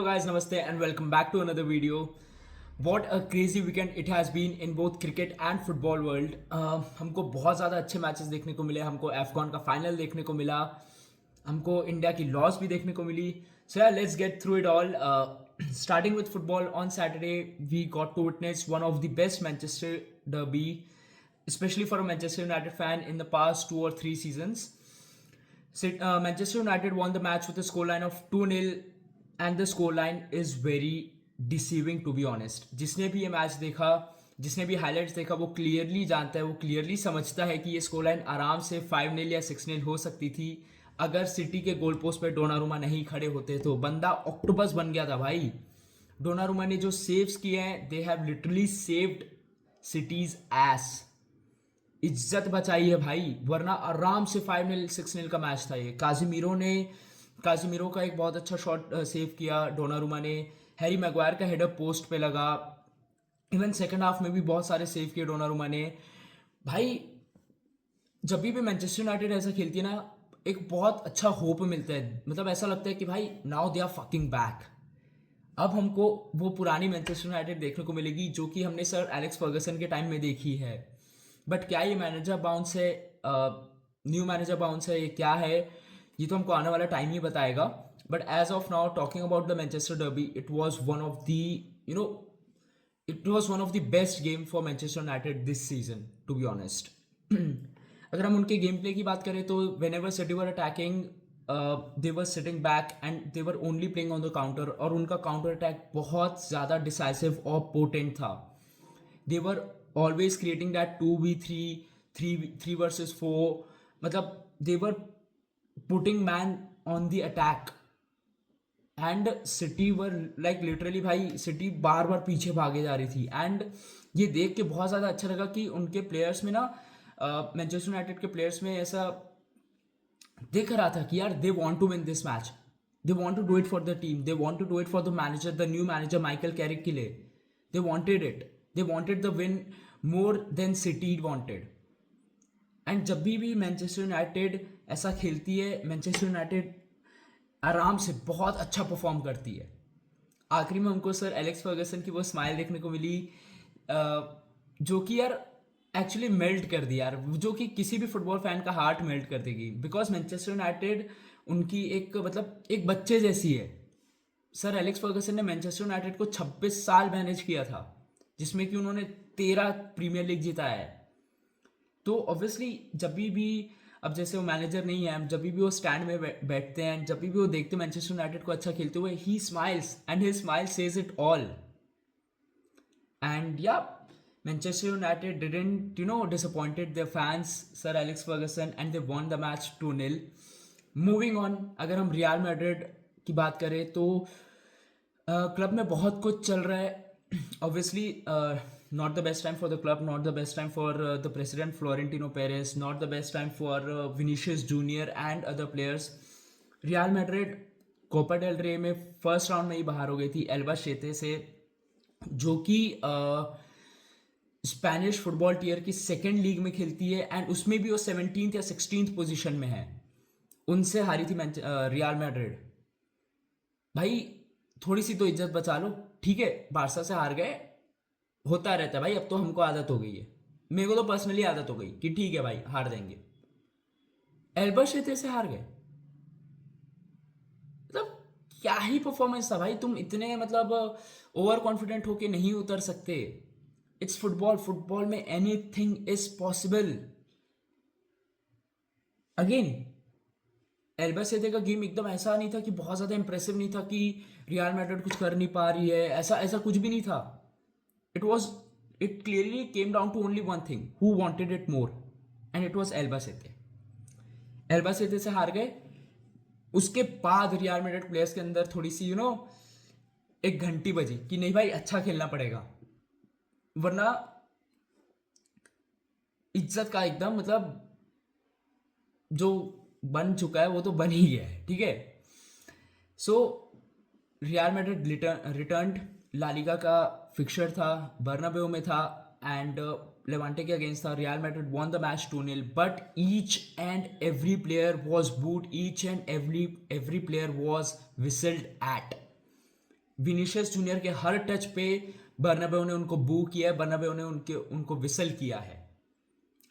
Hello guys, namaste and welcome back to another video. What a crazy weekend it has been in both cricket and football world. हमको बहुत ज़्यादा अच्छे matches देखने को मिले. हमको अफगान का फाइनल देखने को मिला. हमको इंडिया की लॉस भी देखने को मिली. So yeah, let's get through it all. Starting with football, on Saturday we got to witness one of the best Manchester derby, especially for a Manchester United fan in the past 2 or 3 seasons. Manchester United won the match with a scoreline of 2-0 and the scoreline is very deceiving to be honest. जिसने भी ये match देखा, जिसने भी highlights देखा, वो clearly जानता है, वो क्लियरली समझता है कि ये स्कोर लाइन आराम से 5-0 या 6-0 हो सकती थी अगर सिटी के गोल पोस्ट पे डोनारुमा नहीं खड़े होते. तो बंदा ऑक्टोपस बन गया था भाई. डोनारुमा ने जो सेव्स किए हैं, they have literally saved cities S. इज्जत बचाई है भाई, वरना आराम से 5-0 6-0 का मैच था ये. काजिमीरो का एक बहुत अच्छा शॉट सेव किया डोनारुमा ने. हैरी मैगवायर का हेडर पोस्ट पे लगा. इवन सेकंड हाफ में भी बहुत सारे सेव किए डोनारुमा ने. भाई जब भी मैनचेस्टर यूनाइटेड ऐसा खेलती है ना, एक बहुत अच्छा होप मिलता है. मतलब ऐसा लगता है कि भाई now they are fucking back. अब हमको वो पुरानी मैनचेस्टर यूनाइटेड देखने को मिलेगी जो कि हमने सर एलेक्स फर्गसन के टाइम में देखी है. बट क्या ये मैनेजर बाउंस है, न्यू मैनेजर बाउंस है, ये क्या है, ये तो हमको आने वाला टाइम ही बताएगा. But as of now talking about the Manchester derby, it was one of the best game for Manchester United this season to be honest. अगर हम उनके गेम प्ले की बात करें तो whenever City were attacking, they were sitting back and they were only playing on the counter. और उनका counter attack बहुत ज़्यादा डिसाइसिव और पोटेंट था. दे वर always creating that 2v3, 3 versus 4. मतलब they were putting man on the attack and City were like literally भाई City बार बार पीछे भागे जा रही थी. एंड ये देख के बहुत ज़्यादा अच्छा लगा कि उनके प्लेयर्स में ना, मैनचेस्टर यूनाइटेड के प्लेयर्स में ऐसा दिख रहा था कि यार they want to win this match, they want to do it for the team, they want to do it for the manager, the new manager Michael Carrick के लिए. They wanted it, they wanted the win more than City wanted. And जब भी Manchester United ऐसा खेलती है, Manchester United आराम से बहुत अच्छा परफॉर्म करती है. आखिरी में हमको सर एलेक्स फर्गसन की वो स्माइल देखने को मिली, जो कि यार एक्चुअली मेल्ट कर दी यार, जो कि किसी भी फुटबॉल फैन का हार्ट मेल्ट कर देगी. बिकॉज मैनचेस्टर यूनाइटेड उनकी एक मतलब एक बच्चे जैसी है. सर एलेक्स फर्गसन ने मैनचेस्टर यूनाइटेड को 26 साल मैनेज किया था, जिसमें कि उन्होंने 13 प्रीमियर लीग जिताया है. तो ऑब्वियसली जब भी अब जैसे वो मैनेजर नहीं है, जब भी वो स्टैंड में बैठते हैं, जब भी वो देखते हैं मैनचेस्टर यूनाइटेड को अच्छा खेलते हुए, he smiles and his smile says it all. And yeah Manchester United didn't disappointed their fans, sir Alex Ferguson, and they won the match 2-0. Moving on, अगर हम रियल मैड्रिड की बात करें तो क्लब में बहुत कुछ चल रहा है. Obviously, not the best time for the club, not the best time for the president Florentino Perez, not the best time for Vinicius Junior and other players. Real Madrid Copa del Rey में first round में ही बाहर हो गई थी एल्बाशेते से, जो कि Spanish football tier की सेकेंड लीग में खेलती है. एंड उसमें भी वो 17th या 16th पोजीशन में है. उनसे हारी थी रियल मैड्रिड. भाई थोड़ी सी तो इज्जत बचा लो. ठीक है, बारसा से हार गए, होता रहता है भाई. अब तो हमको आदत हो गई है, मेरे को तो पर्सनली आदत हो गई कि ठीक है भाई हार देंगे. एल्बाशेते से हार गए, मतलब क्या ही परफॉर्मेंस था भाई. तुम इतने मतलब ओवर कॉन्फिडेंट होके नहीं उतर सकते. इट्स फुटबॉल, फुटबॉल में एनीथिंग इज पॉसिबल. अगेन एल्बासेते का गेम एकदम ऐसा नहीं था कि बहुत ज़्यादा इंप्रेसिव नहीं था कि रियल मैड्रिड कुछ कर नहीं पा रही है, ऐसा कुछ भी नहीं था. It clearly came down to only one thing, who wanted it more, and it was Albacete. Albacete से हार गए. उसके बाद रियल मैड्रिड प्लेयर्स के अंदर थोड़ी सी एक घंटी बजी कि नहीं भाई अच्छा खेलना पड़ेगा, वरना इज्जत का एकदम मतलब जो बन चुका है वो तो बन ही गया है. ठीक है, so Real Madrid returned. La Liga का फिक्सचर था, बर्नाबेउ में था, एंड लेवांटे के अगेंस्ट था. Real Madrid won the match 2-0, but each and every player was booed, each and every player was whistled at. Vinicius Junior के हर touch पे Bernabeu ने उनको बू किया है, बर्नाबेउ ने उनको विसल किया है,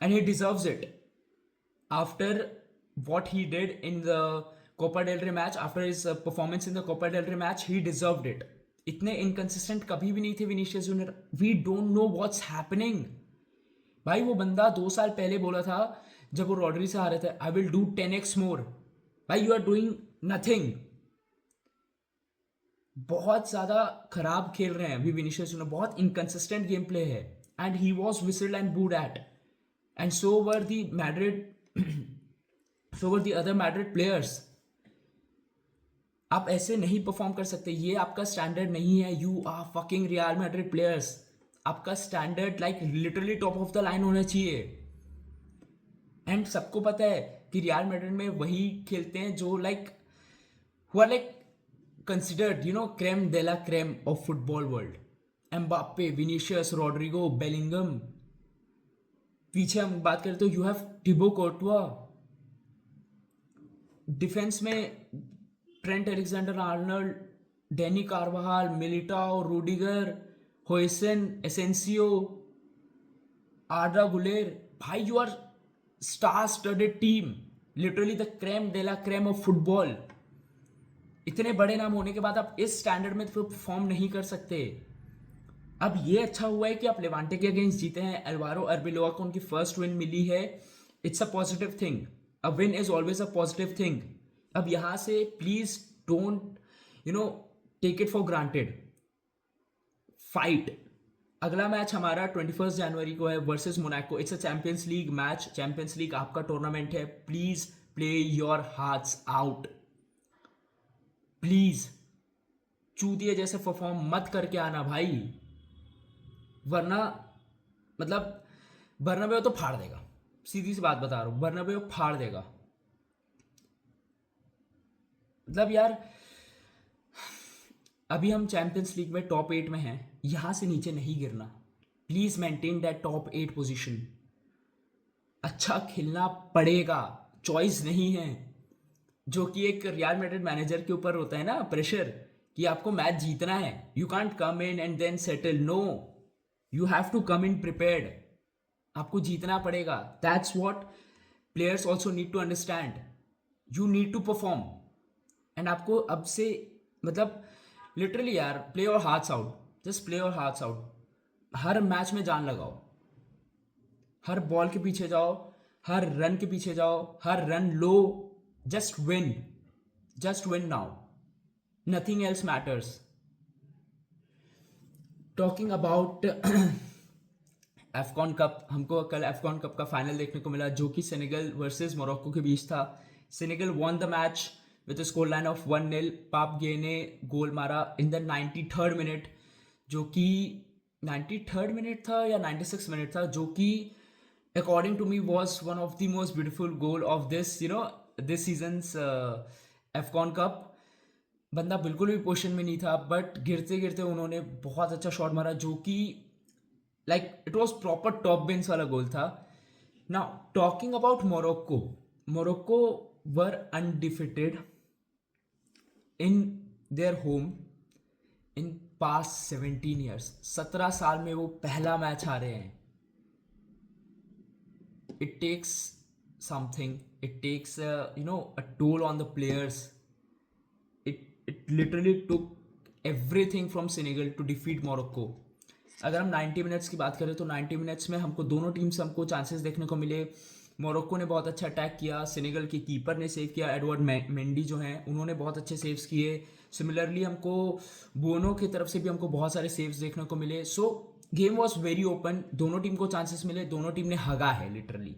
and he deserves it after what he did in the Copa del Rey match, after his performance in the Copa del Rey match, he deserved it. इतने इनकंसिस्टेंट कभी भी नहीं थे Vinicius Junior. We don't know what's happening. भाई वो बंदा 2 साल पहले बोला था जब वो रॉड्री से हारे थे, आई विल डू 10x मोर. भाई यू आर डूइंग नथिंग. बहुत ज्यादा खराब खेल रहे हैं अभी विनीशियस जूनियर. बहुत इनकंसिस्टेंट गेम प्ले है, and he was whistled and booed at, and so were the Madrid so were the other Madrid players. आप ऐसे नहीं परफॉर्म कर सकते. ये आपका स्टैंडर्ड नहीं है. You are fucking Real Madrid players. आपका standard like literally top of the line होना चाहिए. एंड सबको पता है कि रियल मैड्रिड में वही खेलते हैं जो like who are like considered creme de la creme of football world. Mbappe, Vinicius, Rodrygo, Bellingham. पीछे हम बात करें तो you have Thibaut Courtois. Defence में Trent Alexander Arnold, Dani Carvajal, Militao, Rudiger, Huijsen, Asensio, Arda Guler. भाई you are star studded team, literally the creme de la creme of football. इतने बड़े नाम होने के बाद आप इस स्टैंडर्ड में तो परफॉर्म नहीं कर सकते. अब ये अच्छा हुआ है कि आप लेवांटे के अगेंस्ट जीते हैं. एल्वारो अरबिलोआ को उनकी फर्स्ट विन मिली है. It's a positive thing. A win is always a positive thing. अब यहां से please don't take it for granted. Fight. अगला मैच हमारा 21 जनवरी को है versus Monaco. It's a Champions League match. Champions League आपका टूर्नामेंट है. Please play your hearts out. Please चूतिए जैसे परफॉर्म मत करके आना भाई, वरना मतलब बर्नाबेउ तो फाड़ देगा. सीधी सी बात बता रहा हूं, बर्नाबेउ फाड़ देगा. मतलब यार अभी हम चैंपियंस लीग में टॉप 8 में हैं. यहां से नीचे नहीं गिरना. Please maintain that top 8 position. अच्छा खेलना पड़ेगा, चॉइस नहीं है. जो कि एक रियल मैड्रिड मैनेजर के ऊपर होता है ना प्रेशर कि आपको मैच जीतना है. You can't come in and then settle. No, you have to come in prepared. आपको जीतना पड़ेगा. That's what players also need to understand. You need to perform. And आपको अब से मतलब लिटरली यार play your hearts out. Just play your hearts out. हर match में जान लगाओ. हर बॉल के पीछे जाओ, हर रन के पीछे जाओ, हर रन लो. Just win. Just win now. Nothing else matters. Talking about AFCON cup, हमको कल एफकॉन कप का फाइनल देखने को मिला जो कि सेनेगल वर्सेस मोरक्को के बीच था. Senegal won the match with score line of 1-0. पाप गे ने गोल मारा इन द 93rd मिनट, जो कि 93rd मिनट था या 96 मिनट था, जो कि according to me was one of the most beautiful goal of this this season's AFCON cup. बंदा बिल्कुल भी पोजीशन में नहीं था, बट गिरते गिरते उन्होंने बहुत अच्छा शॉट मारा जो कि like it was proper top bench वाला गोल था. Now talking about Morocco, Morocco were undefeated in their home in past 17 years. 17 साल में वो पहला मैच हारे हैं. It takes something. It takes a toll on the players. It literally took everything from Senegal to defeat Morocco. अगर हम 90 minutes की बात करें तो 90 मिनट्स में हमको दोनों टीम से हमको चांसेस देखने को मिले. मोरक्को ने बहुत अच्छा अटैक किया, सेनेगल के कीपर ने सेव किया, एडवर्ड मेंडी जो हैं उन्होंने बहुत अच्छे सेव्स किए. सिमिलरली हमको बोनो की तरफ से भी हमको बहुत सारे सेव्स देखने को मिले. सो गेम वॉज वेरी ओपन. दोनों टीम को चांसेस मिले, दोनों टीम ने हगा है लिटरली.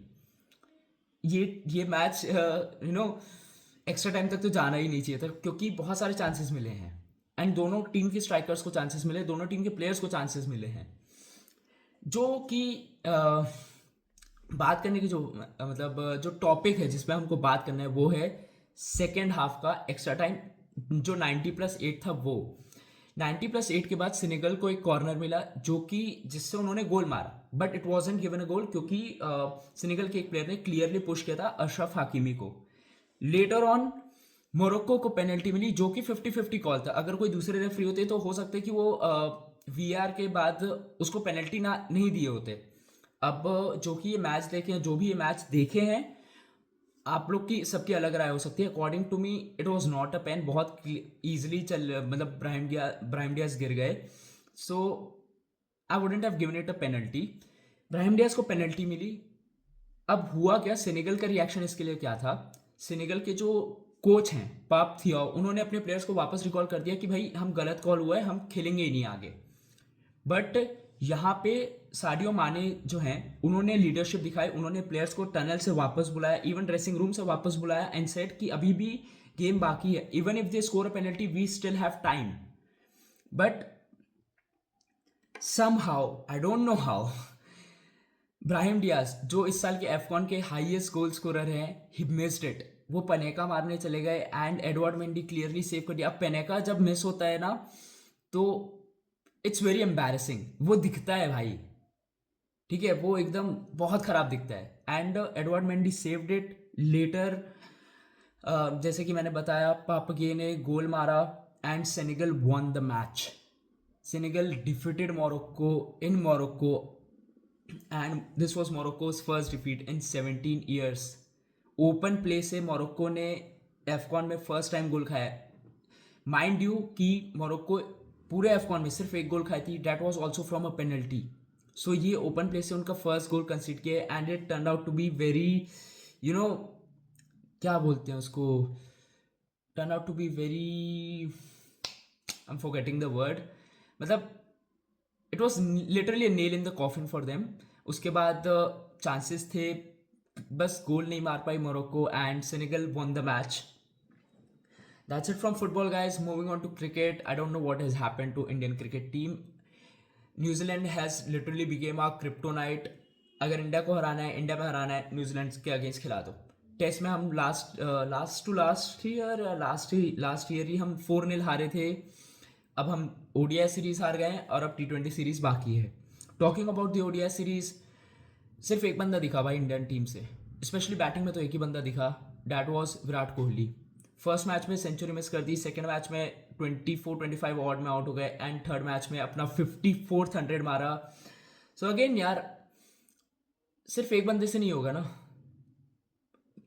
ये मैच एक्स्ट्रा टाइम तक तो जाना ही नहीं चाहिए था क्योंकि बहुत सारे चांसेस मिले हैं. एंड दोनों टीम के स्ट्राइकर्स को चांसेस मिले, दोनों टीम के प्लेयर्स को चांसेस मिले हैं. जो कि बात करने की जो टॉपिक है जिसपे हमको बात करना है वो है सेकेंड हाफ का एक्स्ट्रा टाइम जो 90+8 था. वो 90+8 के बाद सेनेगल को एक कॉर्नर मिला जो कि जिससे उन्होंने गोल मारा, but it wasn't given a goal क्योंकि सेनेगल के एक प्लेयर ने क्लियरली पुश किया था अशरफ हाकिमी को. लेटर ऑन मोरक्को को पेनल्टी मिली जो कि 50-50 कॉल था। अगर कोई दूसरे रेफरी होते तो हो सकता है कि वो वीआर के बाद उसको पेनल्टी ना नहीं दिए होते। अब जो कि ये मैच देखे, जो भी ये मैच देखे हैं, आप लोग की सबकी अलग राय हो सकती है। According to me it was not a pen, बहुत इजीली चल, मतलब ब्राहिम डियाज गिर गए। So I wouldn't have given it a penalty. Brahim Diaz को पेनल्टी मिली। अब हुआ क्या, सेनेगल का रिएक्शन इसके लिए क्या था? सेनेगल के जो कोच हैं पाप थियाओ, उन्होंने अपने प्लेयर्स को वापस रिकॉल कर दिया कि भाई हम गलत कॉल हुआ है, हम खेलेंगे ही नहीं आगे। बट यहाँ पे साडियो माने जो हैं उन्होंने लीडरशिप दिखाई, उन्होंने प्लेयर्स को टनल से वापस बुलाया, इवन ड्रेसिंग रूम से वापस बुलाया एंड सेड कि अभी भी गेम बाकी है, even if they score a penalty we still have time. But somehow, I don't know how, Brahim Diaz जो इस साल के एफकॉन के हाईएस्ट गोल स्कोरर हैं, ही मिस्ड इट। वो पनेका मारने चले गए and Edouard Mendy clearly save कर दिया। अब पनेका जब मिस होता है ना तो इट्स वेरी एम्बैरेसिंग, वो दिखता है भाई, ठीक है, वो एकदम बहुत खराब दिखता है। And Edouard Mendy saved it later. जैसे कि मैंने बताया, पापगे ने गोल मारा and Senegal won the match. Senegal defeated Morocco in Morocco and this was Morocco's first defeat in 17 years. Open play से मोरक्को ने एफकॉन में फर्स्ट टाइम गोल खाया। माइंड यू कि मोरक्को पूरे एफकॉन में सिर्फ एक गोल खाई थी, that was also from a penalty. So ये ओपन प्ले से उनका फर्स्ट गोल कंसीड किया and it turn out to be very, you know, क्या बोलते हैं उसको, turn out to be very, I am forgetting the word, मतलब it was literally a nail in the coffin for them. उसके बाद chances थे, बस गोल नहीं मार पाई Morocco and Senegal won the match. That's it from football, guys. Moving on to cricket, I don't know what has happened to Indian cricket team. New Zealand has literally became our kryptonite. अगर India को हराना है, India में हराना है, New Zealand के against खिला दो। Test में हम लास्ट ईयर ही हम 4-0 हारे थे। अब हम ओडीआई सीरीज हार गए हैं और अब T20 सीरीज बाकी है। Talking about the ODI series, सिर्फ एक बंदा दिखा भाई इंडियन टीम से, स्पेशली बैटिंग में तो एक ही बंदा दिखा, that was Virat Kohli. First match में सेंचुरी मिस कर दी, सेकंड मैच में 24-25 ऑड में आउट हो गए एंड थर्ड मैच में अपना 54th 100 मारा। सो अगेन यार, सिर्फ एक बंदे से नहीं होगा ना,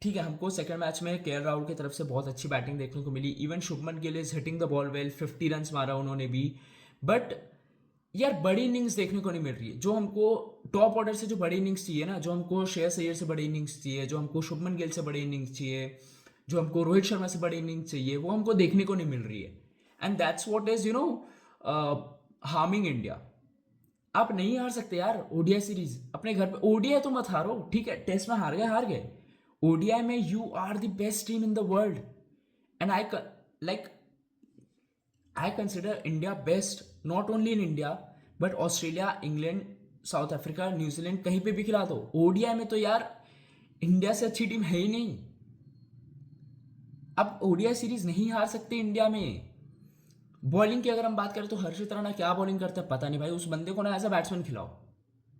ठीक है। हमको सेकंड मैच में केएल राहुल की तरफ से बहुत अच्छी बैटिंग देखने को मिली, even Shubman Gill is hitting the ball well, 50 run मारा उन्होंने भी। बट यार बड़ी इनिंग्स देखने को नहीं मिल रही है, जो हमको टॉप ऑर्डर से जो बड़ी इनिंग्स चाहिए ना, जो हमको श्रेयस अय्यर से बड़ी इनिंग्स चाहिए, जो हमको शुभमन गिल से बड़ी इनिंग्स चाहिए, जो हमको रोहित शर्मा से बड़ी इनिंग्स चाहिए, वो हमको देखने को नहीं मिल रही है। And that's what is harming India. आप नहीं हार सकते यार ओडीआई सीरीज अपने घर पे। ओडीआई तो मत हारो, ठीक है, टेस्ट में हार गए। ओडीआई में you are the best team in the world and I consider India best, not only in India but Australia, England, South Africa, New Zealand, कहीं पे भी खिला दो। ओडीआई में तो यार इंडिया से अच्छी टीम है ही नहीं। अब ओडीआई सीरीज नहीं हार सकते इंडिया में। बॉलिंग की अगर हम बात करें तो हर्षित राणा क्या बॉलिंग करता है पता नहीं भाई। उस बंदे को ना एज अ बैट्समैन खिलाओ,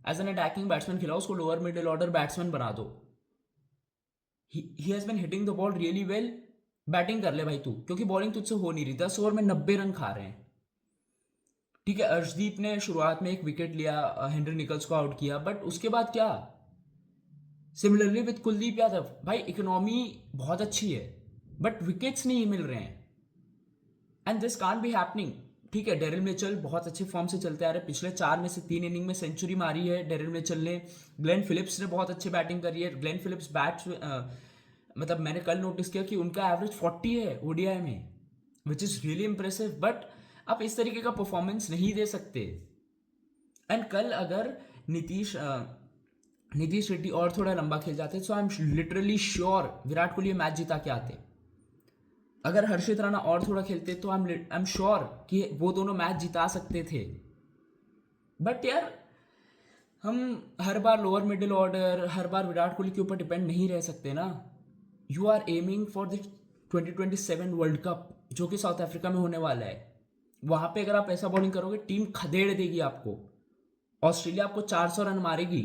एज एन अटैकिंग बैट्समैन खिलाओ, उसको लोअर मिडिल ऑर्डर बैट्समैन बना दो। He has been hitting the ball really well. Batting कर ले भाई तू, क्योंकि बॉलिंग तुझसे हो नहीं रही। 10 ओवर में 90 रन खा रहे हैं, ठीक है। अर्शदीप ने शुरुआत में एक विकेट लिया, हेनरी निकल्स को आउट किया, बट उसके बाद क्या? सिमिलरली विद कुलदीप यादव, भाई इकोनॉमी बहुत अच्छी है बट विकेट्स नहीं मिल रहे हैं and this can't be happening, ठीक है। डेरिल मिचेल बहुत अच्छे फॉर्म से चलते आ रहे हैं, पिछले 4 में से 3 इनिंग में सेंचुरी मारी है डेरिल मिचेल ने। ग्लेन फिलिप्स ने बहुत अच्छी बैटिंग करी है। ग्लेन फिलिप्स मतलब मैंने कल नोटिस किया कि उनका एवरेज 40 है ओडीआई में, which is really impressive. But आप इस तरीके का परफॉर्मेंस नहीं दे सकते। एंड कल अगर नीतीश रेड्डी और थोड़ा लंबा खेल जाते तो I am literally sure Virat Kohli match जिता के आते। अगर हर्षित राणा और थोड़ा खेलते तो आई एम श्योर कि वो दोनों मैच जिता सकते थे। बट यार हम हर बार लोअर मिडिल ऑर्डर, हर बार विराट कोहली के ऊपर डिपेंड नहीं रह सकते ना। You are aiming for the 2027 world cup जो कि साउथ अफ्रीका में होने वाला है। वहां पे अगर आप ऐसा बॉलिंग करोगे टीम खदेड़ देगी आपको। ऑस्ट्रेलिया आपको 400 रन मारेगी।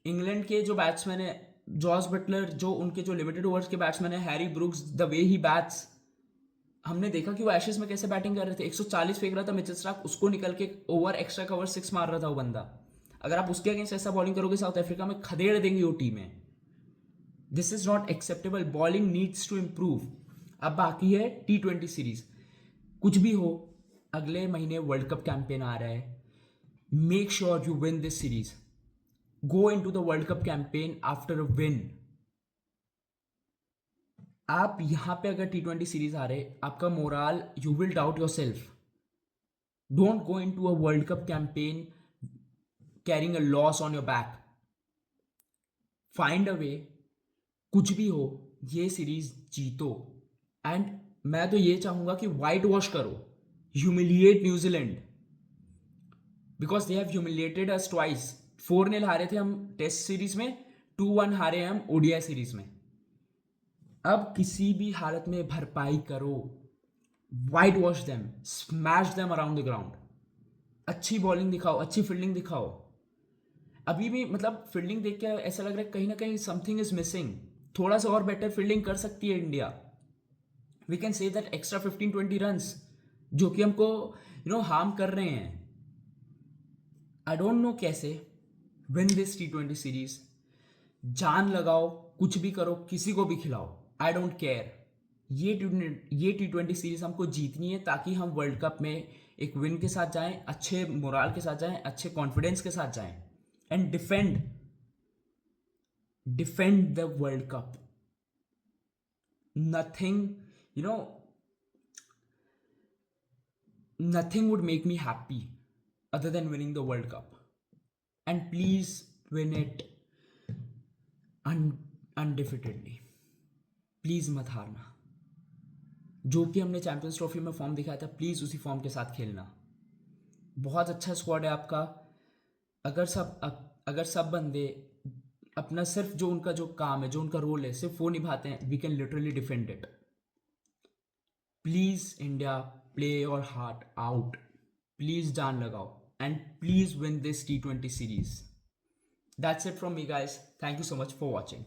इंग्लैंड के जो बैट्समैन है जॉस बटलर, जो उनके जो लिमिटेड ओवर्स के बैट्समैन है, Harry Brooks, the way he bats, हमने देखा कि वो एशेस में कैसे बैटिंग कर रहे थे। 140 फेंक रहा था मिचेल स्टार्क, उसको निकल के ओवर एक्स्ट्रा कवर 6 मार रहा था वो बंदा। अगर आप उसके अगेंस्ट ऐसा बॉलिंग करोगे साउथ अफ्रीका में खदेड़ देंगे वो टीमें। This is not acceptable, bowling needs to improve. अब बाकी है T20 सीरीज। कुछ भी हो, अगले महीने वर्ल्ड कप कैंपेन आ रहा है। Make sure you win this series, go into the World Cup campaign after a win. आप यहां पे अगर T20 सीरीज आ रहे, आपका morale, you will doubt yourself. Don't go into a World Cup campaign carrying a loss on your back. Find a way, कुछ भी हो, ये सीरीज जीतो। एंड मैं तो ये चाहूंगा कि वाइट वॉश करो, humiliate New Zealand, because they have humiliated us twice. 4-0 हारे थे हम टेस्ट सीरीज में, 2-1 हारे हम ओडीआई सीरीज में। अब किसी भी हालत में भरपाई करो, white wash them, smash them around the ground. अच्छी बॉलिंग दिखाओ, अच्छी फील्डिंग दिखाओ। अभी भी मतलब फील्डिंग देख के ऐसा लग रहा है कहीं ना कहीं समथिंग इज मिसिंग। थोड़ा सा और बेटर फील्डिंग कर सकती है India. We can say that extra 15-20 runs जो कि हमको हार्म कर रहे हैं। आई डोंट नो कैसे। विन दिस T20 सीरीज, जान लगाओ, कुछ भी करो, किसी को भी खिलाओ, आई डोंट केयर। ये T20 सीरीज हमको जीतनी है ताकि हम वर्ल्ड कप में एक विन के साथ जाएं, अच्छे मोराल के साथ जाएं, अच्छे कॉन्फिडेंस के साथ जाएं and defend the World cup. Nothing nothing would make me happy other than winning the World Cup. And please win it undefeatedly. Please मत हारना। जो कि हमने चैंपियंस ट्रॉफी में फॉर्म दिखाया था, प्लीज उसी फॉर्म के साथ खेलना। बहुत अच्छा स्क्वाड है आपका। अगर सब बंदे अपना सिर्फ जो उनका जो काम है, जो उनका रोल है, सिर्फ वो निभाते हैं, we can literally defend it. Please India, play your heart out, please जान लगाओ and please win this T20 series. That's it from me guys. Thank you so much for watching.